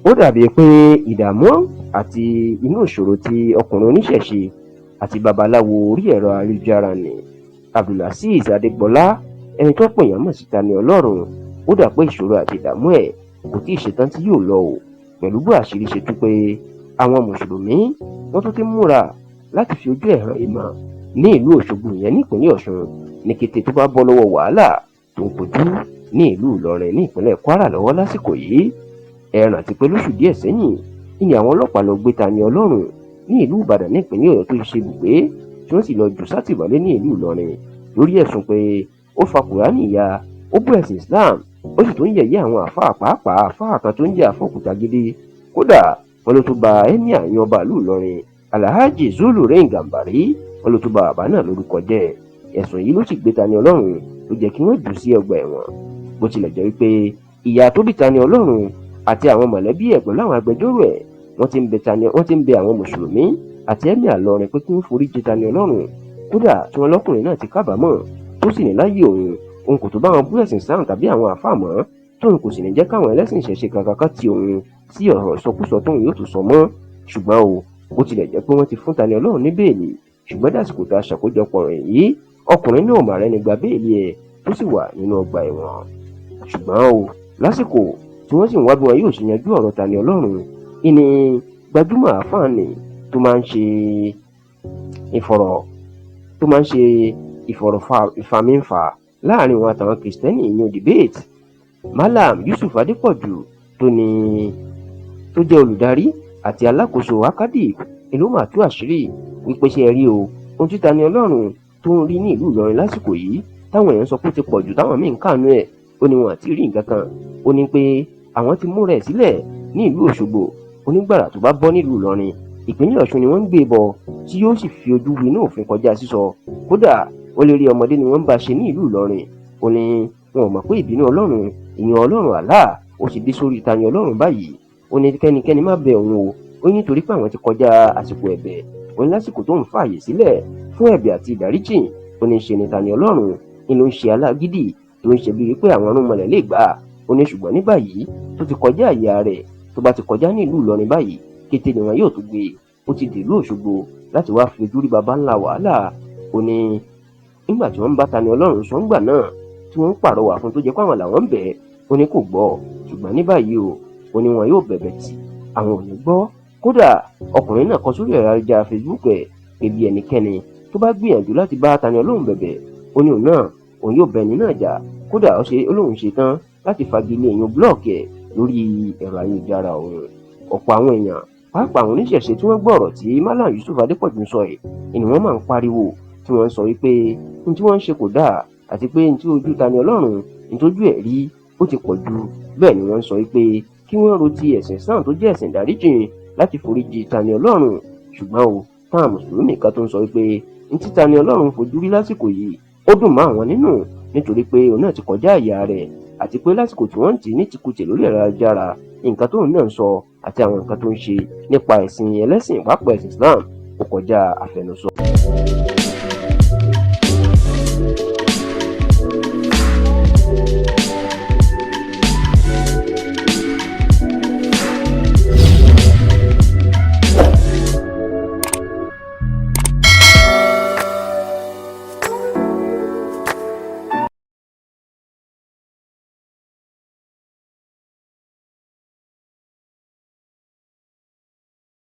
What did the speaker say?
ó dàbí pé ìdààmú àti inú ìṣòro tí ọkùnrin oníṣẹ̀ṣe àti babaláwo orí ẹ̀rọ ayélujára ní Abdulazeez Adégbọlá, ẹni tó pèèyàn mọ̀ sí Tani Ọlọ́run, ó dà pé ìṣòro àti ìdààmú ẹ̀ kò tí ì ṣetán tí yóò lọ o, pẹ̀lú bó àṣírí ṣe tú pé àwọn mùsùlùmí wọ́n tún ti múra láti fi ojú ẹ̀ hàn ìmọ̀ ní ìlú Òṣogbo yẹn nípínlẹ̀ Ọ̀ṣun ní kété tó bá bọ́ lọ́wọ́ wàhálà tó ń kojú ní ìlú Ìlọrin ní ìpínlẹ̀ Kwara lọ́wọ́ lásìkò yìí. Ẹ rántí pé lóṣù díẹ̀ sẹ́yìn ni àwọn ọlọ́pàá lọ gbé Tani Ọlọ́run ní ìlú Ìbàdàn ní ìpínlẹ̀ Ọ̀yọ́ tó ṣe ibùgbé tí wọ́n sì lọ jù sátìmọ́lé ní ìlú Ìlọrin lórí ẹ̀sùn pé ó fa Kùránì ya, ó bú ẹ̀sìn Islam, ó sì tún yẹ̀yẹ́ àwọn àfáà, pàápàá àfáà kan tó ń jẹ́ Àfọ̀kútagídí. Kódà wọn ló tún ba Emir yan ọba ìlú Ìlọrin Alhaji Zulurain Gambari, wọn ló tún ba bàbá náà lórúkọ jẹ́. Ẹ̀sùn yìí ló sì gbé Tani Ọlọ́run ló jẹ́ kí wọ́n jù sí ọgbà ẹ̀wọ̀n. Bó tilẹ̀ jẹ́ wípé ìyá tó bí Tani Ọlọ́run àti àwọn mọ̀lẹ́bí ẹ̀ pẹ̀lú àwọn agbẹjọ́rò ẹ̀ wọ́n ti ń bẹ àwọn mùsùlùmí àti Emir Ìlọrin pé kí wọ́n forí jì Tani Ọlọ́run. Kódà tí wọn lọ́kùnrin náà ti kábàámọ̀ tó sì ní láyé òun kò tó bá wọn bú ẹ̀sìn Islam tàbí àwọn àfáà mọ́, tóun kò sì ní jẹ́ káwọn ẹlẹ́sìn ìṣẹ̀ṣe kankan ti òun sí ọ̀rọ̀ ìsọkúsọ tóun yóò tún sọ mọ́. Ṣùgbọ́n o, bó tilẹ̀ jẹ́ pé wọ́n ti fún Tani Ọlọ́run ní bẹ́ẹ̀lì, ṣùgbọ́n dásìkò tá a ṣàkójọpọ̀ rẹ̀ yìí ọkùnrin náà mà rẹ́ni gba bẹ́ẹ̀lì ẹ̀ tó sì wà nínú ọgbà ẹ̀wọ̀n. Ṣùgbọ́n o, lásìkò tí wọ́n sì ń wá bí wọn yóò ṣe yanjú ọ̀rọ̀ Tani Ọlọ́run, ìní gbajúmọ̀ àfáà ni tó máa ń ṣe ìfàmìfà láàrin wọn àtàwọn kìrìsìtẹ́nì ìyẹn debate. Malam Yusuf Adépọ̀jù tó jẹ́ olùdarí àti alákòóso Akadip ìlú mà tú àṣírí wípé ṣe rí o, ohun tí Tani Ọlọ́run tó ń rí ní ìlú Ìlọrin lásìkò yìí táwọn èèyàn sọ pé ó ti pọ̀ jù táwọn míì ń kànú ẹ̀, ó ní wọn àti rí nǹkan kan. Ó ní pé àwọn ti múra ẹ̀ sílẹ̀ ní ìlú Òṣogbo, onígbàrà tó bá bọ́ nílùú Ìlọrin ìpínlẹ̀ Ọ̀ṣun ni wọ́n ń gbé bọ̀ tí yóò sì fi ojú winá òfin kọjá sísọ. Kódà ó lè rí ọmọdé ni wọ́n ń bá ṣe ní ìlú Ìlọrin. Ó ní wọn ò mọ̀ pé ìbínú Ọlọ́run, ìyẹn Ọlọ́run Allah, ó sì dé sórí Tani Ọlọ́run báyìí. Ó ní kẹ́nikẹ́ni má bẹ òun o, ó ní nítorí pé àwọn ti kọjá àsìkò ẹ̀bẹ̀. Ó ní lásìkò tó ń fààyè sílẹ̀ fún ẹ̀bẹ̀ àti ìdáríjì, ó ní ṣe ni Tani Ọlọ́run inú ń ṣe alágídí tó ń ṣe bíi pé àwọn ọ̀rúnmọlẹ̀ lè gbà. Ó ní ṣùgbọ́n ní báyìí tó ti kọjá àyè rẹ̀, tó bá ti kọjá ní ìlú Ìlọrin báyìí kété ni wọn yóò tún gbé. Ó ti dé ìlú Òṣogbo láti wá fi ojú rí baba ńlá wàhálà. Ó ní nígbà tí wọ́n ń bá Tani Ọlọ́run sọ ńgbà náà tí wọ́n ń pàrọwà fún tó jẹ́ pé àwọn làwọn ń bẹ̀, ó ní kò gbọ́. Ṣùgbọ́n ní báyìí o, ó ní wọn yóò bẹ̀bẹ̀ tì, àwọn ò ní gbọ́. Kódà ọkùnrin náà kọ sórí ẹ̀rọ ayélujára Facebook ẹ̀ pé bí ẹnikẹ́ni tó bá gbìyànjú láti bá Tani Ọlọ́run bẹ̀bẹ̀, ó ní òun yóò bẹ ẹni náà jà. Kódà Ọlọ́run ṣe tán láti fagilé èèyàn blọọkì ẹ̀ lórí ẹ̀rọ ayélujára òun. Ọ̀pọ̀ àwọn èèyàn pàápàá àwọn oníṣẹ̀ṣe tí wọ́n gbọ́ ọ̀rọ̀ tí Malam Yusuf Adépọ̀jù ń sọ ẹ̀ ni wọ́n máa ń pariwo tí wọ́n ń sọ wípé ní tí wọ́n ń ṣe kò dáa àti pé ní tí ojú Tani Ọlọ́run ní tójú ẹ̀ rí ó ti pọ̀ jù. Bẹ́ẹ̀ ni wọ́n ń sọ wípé kí wọ́n ro ti ẹ̀sìn Islam tó jẹ́ ẹ̀sìn ìdáríjì láti foríjì Tani Ọlọ́run. Ṣùgbọ́n o, táwọn mùsùlùmí kan tó ń sọ wípé ní tí Tani Ọlọ́run fojú rí lásìkò yìí ó dùn mọ́ àwọn nínú nítorí pé òun náà ti kọjá àyà rẹ̀, àti pé lásìkò tí wọ́n ń tì ní tìkùtì lórí ẹ̀rọ ayélujára nǹkan tóun náà ń sọ àti àwọn nǹkan tó ń ṣe nípa ẹ̀sìn ẹlẹ́sìn pàápàá ẹ̀sìn Islam ó kọjá àfẹnusọ.